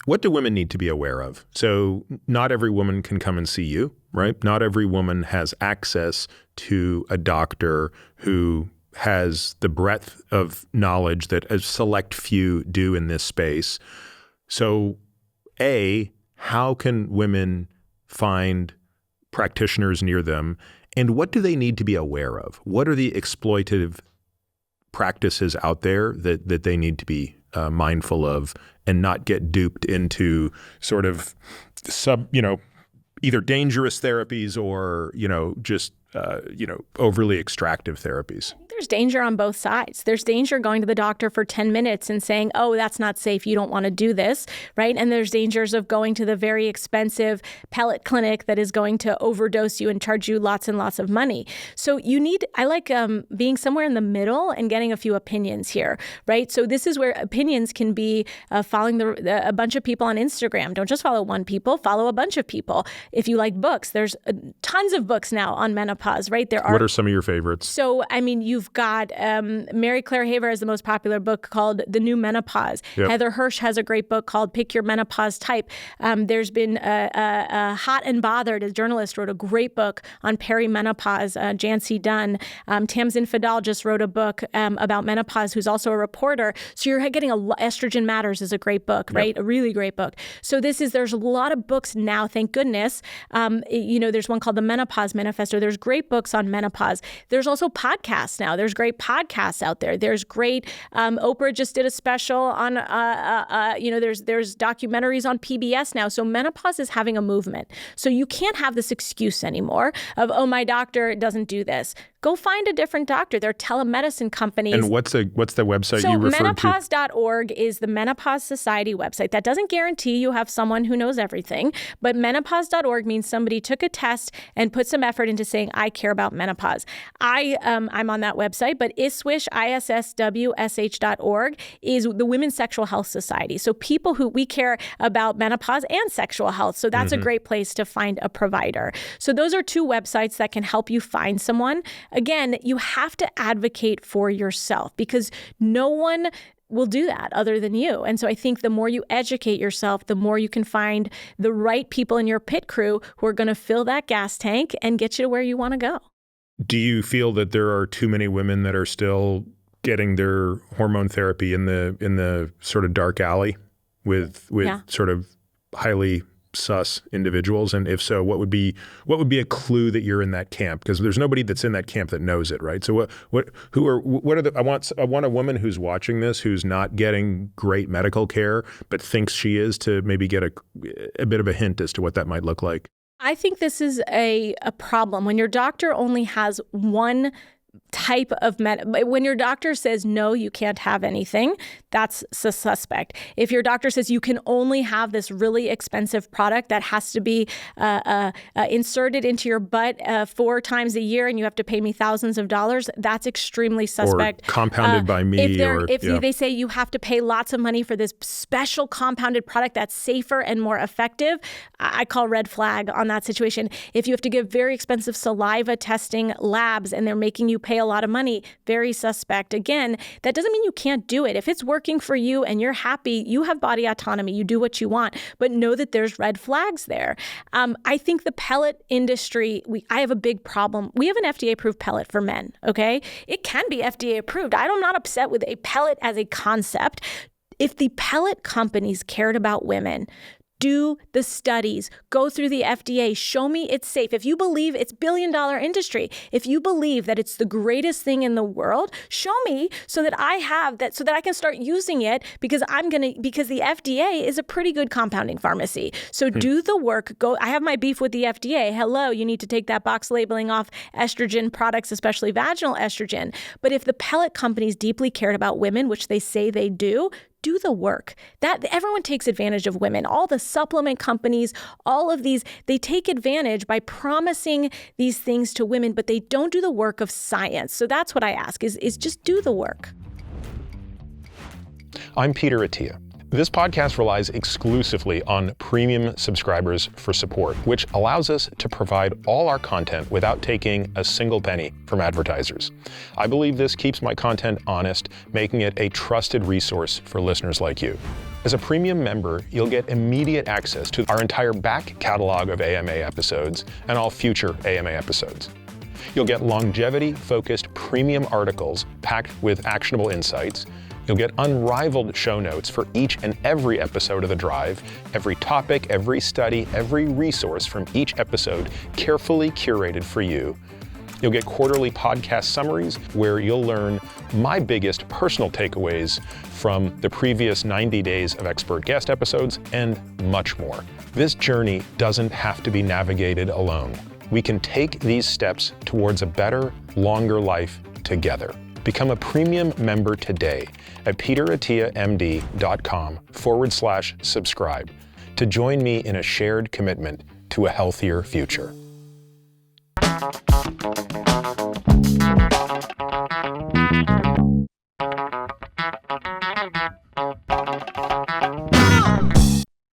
what do women need to be aware of? So not every woman can come and see you, right? Not every woman has access to a doctor who has the breadth of knowledge that a select few do in this space. So A, how can women find practitioners near them? And what do they need to be aware of? What are the exploitative practices out there that they need to be mindful of and not get duped into sort of either dangerous therapies or, just overly extractive therapies? There's danger on both sides. There's danger going to the doctor for 10 minutes and saying, oh, that's not safe. You don't want to do this, right? And there's dangers of going to the very expensive pellet clinic that is going to overdose you and charge you lots and lots of money. So I like being somewhere in the middle and getting a few opinions here, right? So this is where opinions can be following a bunch of people on Instagram. Don't just follow one people, follow a bunch of people. If you like books, there's tons of books now on menopause, right? What are some of your favorites? So, you've got Mary Claire Haver has the most popular book called The New Menopause. Yep. Heather Hirsch has a great book called Pick Your Menopause Type. There's been Hot and Bothered, a journalist, wrote a great book on perimenopause, Jancy Dunn. Tamsin Fadal just wrote a book about menopause, who's also a reporter. So you're getting Estrogen Matters is a great book, right? Yep. A really great book. So there's a lot of books now, thank goodness. There's one called The Menopause Manifesto. There's great books on menopause. There's also podcasts now. There's great podcasts out there. There's great, Oprah just did a special on, there's documentaries on PBS now. So menopause is having a movement. So you can't have this excuse anymore of, oh, my doctor doesn't do this. Go find a different doctor. There are telemedicine companies. And what's the website you referred to? Menopause.org is the Menopause Society website. That doesn't guarantee you have someone who knows everything, but menopause.org means somebody took a test and put some effort into saying, I care about menopause. I'm on that website, but ISWSH, ISSWSH.org is the Women's Sexual Health Society. So people we care about menopause and sexual health. So that's a great place to find a provider. So those are two websites that can help you find someone. Again, you have to advocate for yourself because no one will do that other than you. And so I think the more you educate yourself, the more you can find the right people in your pit crew who are going to fill that gas tank and get you to where you want to go. Do you feel that there are too many women that are still getting their hormone therapy in the sort of dark alley with sort of highly sus individuals? And if so, what would be a clue that you're in that camp? Because there's nobody that's in that camp that knows it, right? So I want a woman who's watching this who's not getting great medical care but thinks she is, to maybe get a bit of a hint as to what that might look like. I think this is a problem when your doctor only has one type of when your doctor says, no, you can't have anything, that's a suspect. If your doctor says you can only have this really expensive product that has to be inserted into your butt 4 times a year and you have to pay me thousands of dollars, that's extremely suspect. Or compounded by me. If they say you have to pay lots of money for this special compounded product that's safer and more effective, I call red flag on that situation. If you have to give very expensive saliva testing labs and they're making you pay a lot of money, very suspect. Again, that doesn't mean you can't do it. If it's working for you and you're happy, you have body autonomy, you do what you want, but know that there's red flags there. I think the pellet industry, I have a big problem. We have an FDA-approved pellet for men, okay? It can be FDA-approved. I'm not upset with a pellet as a concept. If the pellet companies cared about women, do the studies, go through the FDA, show me it's safe. If you believe it's billion-dollar industry, if you believe that it's the greatest thing in the world, show me so that I have that, so that I can start using it because the FDA is a pretty good compounding pharmacy. So do the work. I have my beef with the FDA. Hello, you need to take that box labeling off estrogen products, especially vaginal estrogen. But if the pellet companies deeply cared about women, which they say they do the work. That everyone takes advantage of women. All the supplement companies, all of these, they take advantage by promising these things to women, but they don't do the work of science. So that's what I ask is just do the work. I'm Peter Attia. This podcast relies exclusively on premium subscribers for support, which allows us to provide all our content without taking a single penny from advertisers. I believe this keeps my content honest, making it a trusted resource for listeners like you. As a premium member, you'll get immediate access to our entire back catalog of AMA episodes and all future AMA episodes. You'll get longevity-focused premium articles packed with actionable insights. You'll get unrivaled show notes for each and every episode of The Drive, every topic, every study, every resource from each episode carefully curated for you. You'll get quarterly podcast summaries where you'll learn my biggest personal takeaways from the previous 90 days of expert guest episodes and much more. This journey doesn't have to be navigated alone. We can take these steps towards a better, longer life together. Become a premium member today at peterattiamd.com/subscribe to join me in a shared commitment to a healthier future.